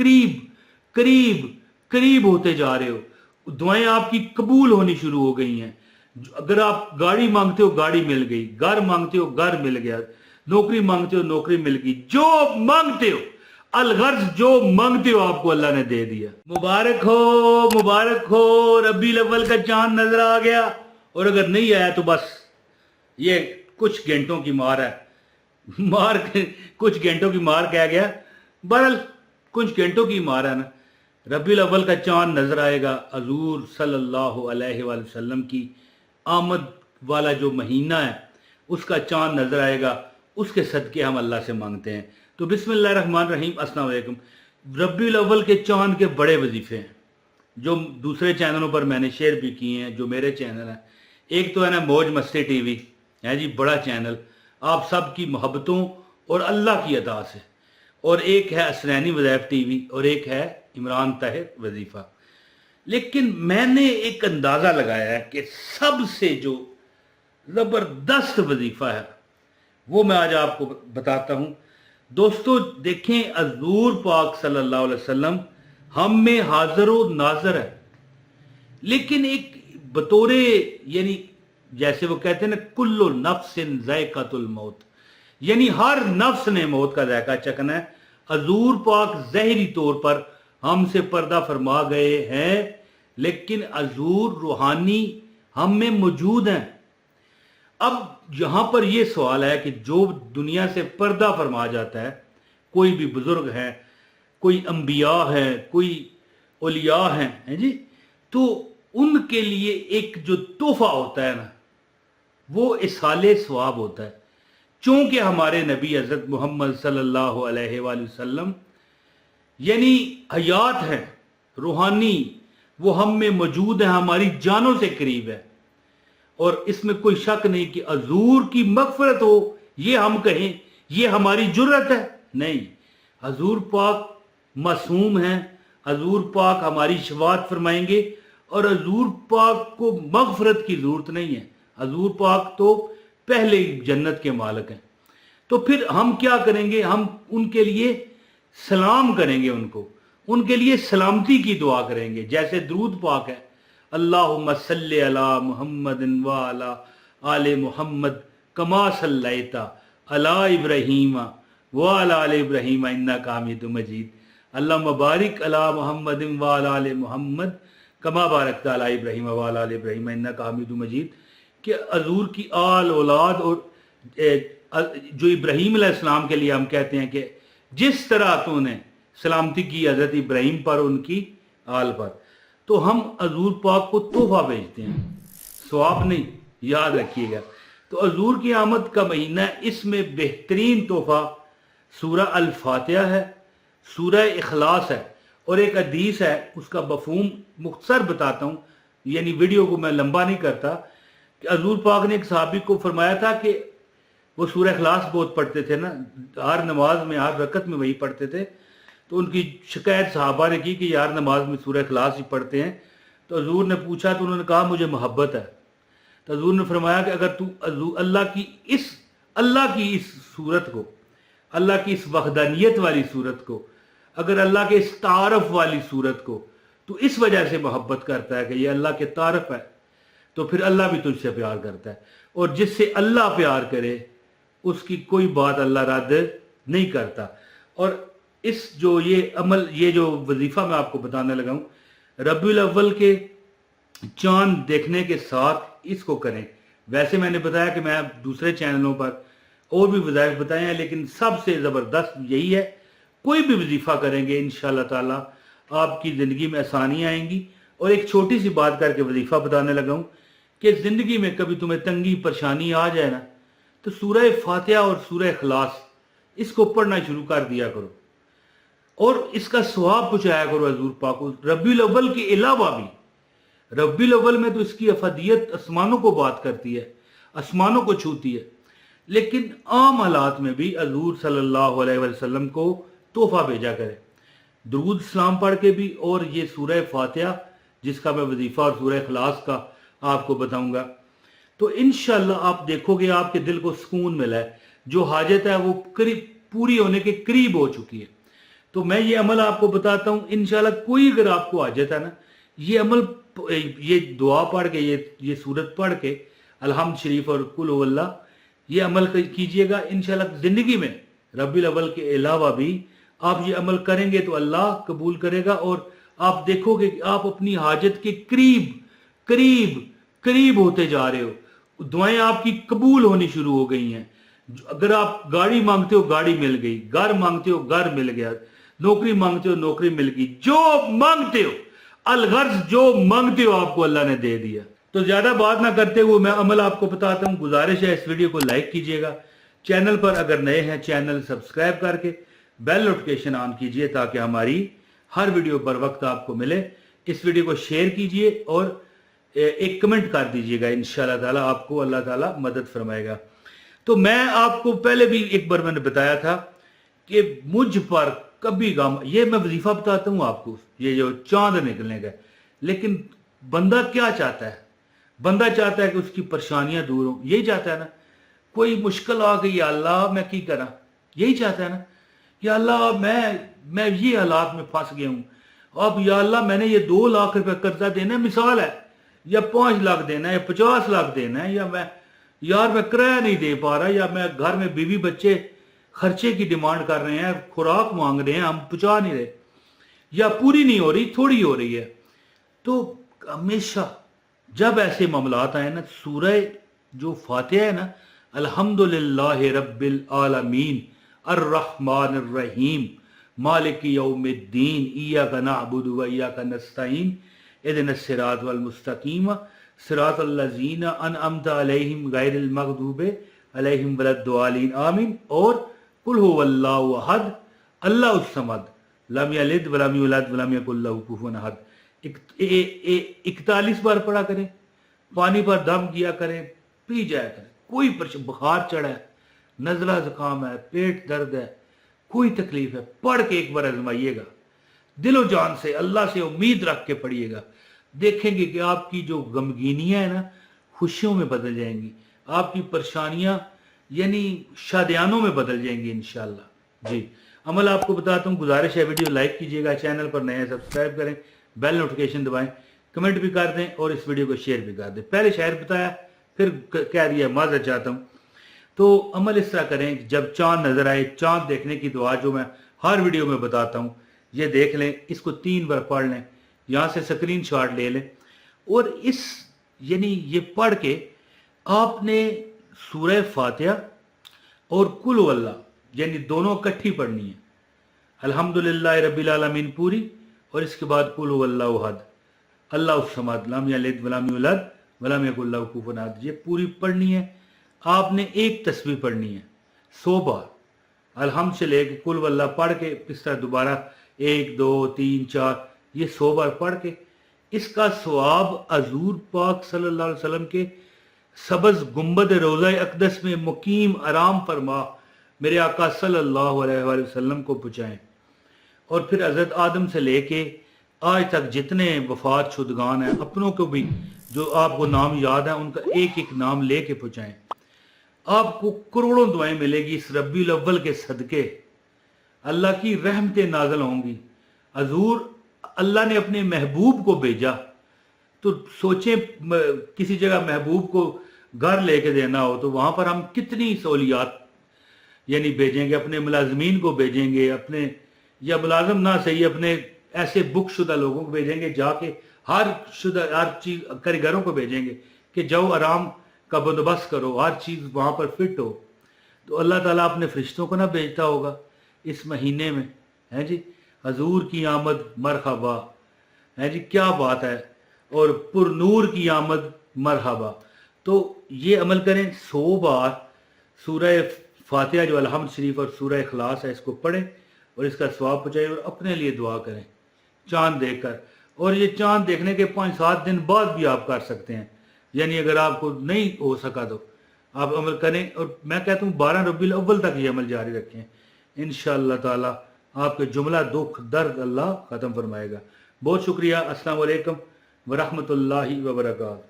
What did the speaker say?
करीब करीब करीब होते जा रहे हो। दुआएं आपकी कबूल होनी शुरू हो गई हैं। अगर आप गाड़ी मांगते हो गाड़ी मिल गई, घर मांगते हो घर मिल गया, नौकरी मांगते हो नौकरी मिल गई, जो मांगते हो अलगर्ज जो मांगते हो आपको अल्लाह ने दे दिया। मुबारक हो, रबीउल अव्वल का चांद नजर आ गया। और अगर नहीं आया तो बस ये कुछ घंटों की मार है, कुछ घंटों की मार कह गया, बहरहाल कुछ घंटों की मार है ना। रबीउल अव्वल का चांद नजर आएगा, हजूर सल्लल्लाहु अलैहि वसल्लम की आमद वाला जो महीना है उसका चांद नजर आएगा, उसके सदके हम अल्लाह से मांगते हैं। तो बिस्मिल्लाह रहमान रहीम, अस्सलाम वालेकुम। रबीउल अव्वल के चांद के बड़े वजीफे हैं जो दूसरे चैनलों पर मैंने शेयर भी किए हैं, जो मेरे चैनल हैं। एक तो है ना मौज मस्ती टीवी है जी, बड़ा चैनल आप सब की मोहब्बतों और अल्लाह की अता से, और एक है असरैनी वज़ाइफ टीवी, और एक है इमरान ताहिर वजीफ़ा। लेकिन मैंने एक अंदाज़ा लगाया है कि सबसे जो ज़बरदस्त वजीफ़ा है वो मैं आज आपको बताता हूँ। दोस्तों देखें, हज़ूर पाक सल्लल्लाहु अलैहि वसल्लम हम में हाज़िर व नाज़िर है, लेकिन एक बतौरे यानी जैसे वो कहते हैं ना, कुल्लु नफ्सिन ज़ायक़ातुल मौत, यानी हर नफ्स ने मौत का जायका चखना है। हज़ूर पाक ज़ाहिरी तौर पर हमसे पर्दा फरमा गए हैं, लेकिन हज़ूर रूहानी हम में मौजूद हैं। अब यहाँ पर यह सवाल है कि जो दुनिया से पर्दा फरमा जाता है, कोई भी बुजुर्ग है, कोई अंबिया है, कोई औलिया हैं जी, तो उनके लिए एक जो तोहफा होता है ना, वो इसाले सवाब होता है। चूंकि हमारे नबी हज़रत मोहम्मद सल्लल्लाहु अलैहि वसल्लम यानी हयात हैं, रूहानी, वो हम में मौजूद है, हमारी जानों से करीब है। और इसमें कोई शक नहीं कि हजूर की मगफरत हो ये हम कहें, ये हमारी जुर्रत है? नहीं, हजूर पाक मासूम हैं, हजूर पाक हमारी शफाअत फरमाएंगे, और हजूर पाक को मगफरत की जरूरत नहीं है। हजूर पाक तो पहले ही जन्नत के मालिक हैं। तो फिर हम क्या करेंगे? हम उनके लिए सलाम करेंगे, उनके लिए सलामती की दुआ करेंगे। जैसे दुरूद पाक है, अल्लाहुम्मा सल्लि अला मुहम्मदिन व अला आले मुहम्मद कमा सल्लैता अला इब्राहीम व अला आले इब्राहीम इन्नका हमीदुम मजीद, अल्लाहुम्मा बारिक अला मुहम्मदिन व अला आले मुहम्मद कमा बारकता अला इब्राहीम व अला आले इब्राहीम इन्नका हमीदुम मजीद। कि हजूर की आल औलाद और जो इब्राहीम अलैहिस्सलाम के लिए हम कहते हैं कि जिस तरह तो उन्हें सलामती की हज़रत इब्राहीम पर, उनकी आल पर, तो हम हजूर पाक को तोहफा भेजते हैं, सवाब नहीं, याद रखिएगा। तो हजूर की आमद का महीना है, इसमें बेहतरीन तोहफा सूरह अल फातिहा है, सूरह इखलास है, और एक हदीस है, उसका मफ़हूम मुख्तसर बताता हूँ, यानी वीडियो को मैं लंबा नहीं करता। कि हजूर पाक ने एक सहाबी को फरमाया था कि वो सूरह इखलास बहुत पढ़ते थे ना, हर नमाज में हर रकत में वही पढ़ते थे। तो उनकी शिकायत सहाबा ने की कि यार नमाज में सूरह इखलास ही पढ़ते हैं। तो हजूर ने पूछा, तो उन्होंने कहा मुझे मोहब्बत है। तो हजूर ने फरमाया कि अगर तू अल्लाह की इस सूरत को, अल्लाह की इस वहदानियत वाली सूरत को, अगर अल्लाह के इस तारफ वाली सूरत को तू इस वजह से मोहब्बत करता है कि ये अल्लाह के तारफ है, तो फिर अल्लाह भी तुझसे प्यार करता है। और जिससे अल्लाह प्यार करे उसकी कोई बात अल्लाह रद्द नहीं करता। और इस जो ये अमल, ये जो वजीफा मैं आपको बताने लगा हूँ, रबीउल अव्वल के चांद देखने के साथ इसको करें। वैसे मैंने बताया कि मैं दूसरे चैनलों पर और भी वज़ाइफ बताए हैं, लेकिन सबसे ज़बरदस्त यही है। कोई भी वजीफा करेंगे इंशाअल्लाह ताला आपकी ज़िंदगी में आसानियाँ आएंगी। और एक छोटी सी बात करके वजीफा बताने लगा हूँ कि ज़िंदगी में कभी तुम्हें तंगी परेशानी आ जाए ना, तो सूरह फातिहा और सूरह इखलास इसको पढ़ना शुरू कर दिया करो, और इसका सवाब पहुँचाया करो हजूर पाक को। रबीउल अव्वल के अलावा भी, रबीउल अव्वल में तो इसकी अफदियत आसमानों को बात करती है, आसमानों को छूती है, लेकिन आम हालात में भी हजूर सल्लल्लाहु अलैहि वसल्लम को तोहफा भेजा करे, दुरूद सलाम पढ़ के भी। और ये सूरह फातिहा जिसका मैं वजीफा और सूरह इखलास का आपको बताऊंगा, तो इंशाअल्लाह आप देखोगे आपके दिल को सुकून मिला है, जो हाजत है वो करीब पूरी होने के करीब हो चुकी है। तो मैं ये अमल आपको बताता हूँ, इंशाल्लाह कोई अगर आपको हाजत है ना, ये अमल, ये दुआ पढ़ के, ये सूरत पढ़ के अलहम्द शरीफ और कुल हुवल्लाह, ये अमल कीजिएगा। इंशाल्लाह जिंदगी में रबीउल अव्वल के अलावा भी आप ये अमल करेंगे तो अल्लाह कबूल करेगा, और आप देखोगे कि आप अपनी हाजत के करीब करीब करीब होते जा रहे हो, दुआएं आपकी कबूल होनी शुरू हो गई हैं। अगर आप गाड़ी मांगते हो गाड़ी मिल गई, घर मांगते हो घर मिल गया, नौकरी मांगते हो नौकरी मिल गई, जो मांगते हो अलगर्ज जो मांगते हो आपको अल्लाह ने दे दिया। तो ज्यादा बात ना करते हुए मैं अमल आपको बताता हूँ। गुजारिश है इस वीडियो को लाइक कीजिएगा, चैनल पर अगर नए हैं चैनल सब्सक्राइब करके बेल नोटिफिकेशन ऑन कीजिए ताकि हमारी हर वीडियो बर वक्त आपको मिले। इस वीडियो को शेयर कीजिए और एक कमेंट कर दीजिएगा, इंशाल्लाह ताला आपको अल्लाह ताला मदद फरमाएगा। तो मैं आपको पहले भी एक बार मैंने बताया था कि मुझ पर कभी गम, ये मैं वजीफा बताता हूँ आपको, ये जो चांद निकलने का, लेकिन बंदा क्या चाहता है? बंदा चाहता है कि उसकी परेशानियां दूर हो, यही चाहता है ना। कोई मुश्किल आ गई, या अल्लाह मैं की करा, यही चाहता है ना, या अल्लाह मैं ये हालात में फंस गया हूँ, अब या अल्लाह मैंने ये 2 लाख रुपए कर्जा देना है, मिसाल है, या 5 लाख देना है, या 50 लाख देना है, या मैं किराया नहीं दे पा रहा, या मैं घर में बीवी बच्चे खर्चे की डिमांड कर रहे हैं, खुराक मांग रहे हैं, हम पहुंचा नहीं रहे, या पूरी नहीं हो रही, थोड़ी हो रही है। तो हमेशा जब ऐसे मामलात आए ना, सूरह जो फातिहा है ना, अल्हम्दुलिल्लाहि रब्बिल आलमीन अर्रहमानिर रहीम मालिकी यौमिद्दीन इय्याका नअबुदु व इय्याका नस्तईन इहदिनस सिरातल मुस्तकीम सिरातल लज़ीना अनअमता अलैहिम गैरिल मग़दूबि अलैहिम वलद्दालिन आमीन, और कुल हुवल्लाहु अहद अल्लाहुस समद लम यलिद व लम यूलद व लम यकुल लहू कुफुवन अहद 41 बार पढ़ा करें, पानी पर दम किया करें, पी जाया करें। कोई बुखार चढ़ा है, नज़ला जुकाम है, पेट दर्द है, कोई तकलीफ है, पढ़ के एक बार आजमाइएगा, दिलो जान से अल्लाह से उम्मीद रख के पढ़िएगा। देखेंगे कि आपकी जो गमगीनियां है ना, खुशियों में बदल जाएंगी, आपकी परेशानियां यानी शादियानों में बदल जाएंगी इंशाल्लाह। जी, अमल आपको बताता हूँ। गुजारिश है वीडियो लाइक कीजिएगा, चैनल पर नए सब्सक्राइब करें, बेल नोटिफिकेशन दबाएं, कमेंट भी कर दें और इस वीडियो को शेयर भी कर दें। पहले शायर बताया, फिर कह दिया, माजरत चाहता हूँ। तो अमल इस तरह करें, जब चांद नजर आए, चांद देखने की दुआ जो मैं हर वीडियो में बताता हूँ, ये देख लें, इसको 3 बार पढ़ लें, यहाँ से स्क्रीन शॉट ले लें, और इस यानी ये पढ़ के आपने सूरह फातिहा और कुल हुवल्लाह यानी दोनों इकट्ठी पढ़नी है, अल्हम्दुलिल्लाह रब्बिल आलमीन पूरी, और इसके बाद कुल हुवल्लाहु अहद अल्लाहुस समद लम यलिद व लम यूलद व लम यकुल लहू कुफुवन अहद, ये पूरी पढ़नी है। आपने एक तस्बीह पढ़नी है 100 बार, अल्हम्द से लेके कुल हुवल्लाह पढ़ के इस तरह दोबारा 1 2 3 4 ये 100 बार पढ़ के, इसका सवाब हजूर पाक सल्लल्लाहु अलैहि वसल्लम के सबज गुंबद रोज़ा अक़दस में मुकीम आराम फरमा मेरे आका सल्लल्लाहु अलैहि वसल्लम को पहुँचाएँ। और फिर हज़रत आदम से लेके आज तक जितने वफात शुदगान हैं, अपनों को भी जो आपको नाम याद है, उनका एक एक नाम लेके पहुँचाएँ। आपको करोड़ों दुआएं मिलेगी इस रब्बीउल अव्वल के सदके, अल्लाह की रहमतें नाज़िल होंगी। हजूर अल्लाह ने अपने महबूब को भेजा, तो सोचें किसी जगह महबूब को घर लेके देना हो तो वहाँ पर हम कितनी सहूलियात यानी भेजेंगे, अपने मुलाजमीन को भेजेंगे, अपने या मुलाजम ना सही अपने ऐसे बुकशुदा लोगों को भेजेंगे, जाके हर चीज़ कारीगरों को भेजेंगे कि जाओ आराम का बंदोबस्त करो, हर चीज़ वहाँ पर फिट हो। तो अल्लाह ताला अपने फरिश्तों को ना भेजता होगा इस महीने में, है जी। हजूर की आमद मरहबा, है जी, क्या बात है, और पुरनूर की आमद मरहबा। तो ये अमल करें, 100 बार सूरह फातिहा जो अलहम्द शरीफ और सूरह इखलास है, इसको पढ़ें और इसका सवाब पहुँचाएं, और अपने लिए दुआ करें चांद देखकर। और ये चांद देखने के 5-7 दिन बाद भी आप कर सकते हैं, यानी अगर आपको नहीं हो सका तो आप अमल करें। और मैं कहता हूँ 12 रबीउल अव्वल तक ये अमल जारी रखें, इंशाअल्लाह ताला आपके जुमला दुख दर्द अल्लाह ख़त्म फरमाएगा। बहुत शुक्रिया। अस्सलाम वालेकुम व रहमतुल्लाहि व बरकातहू।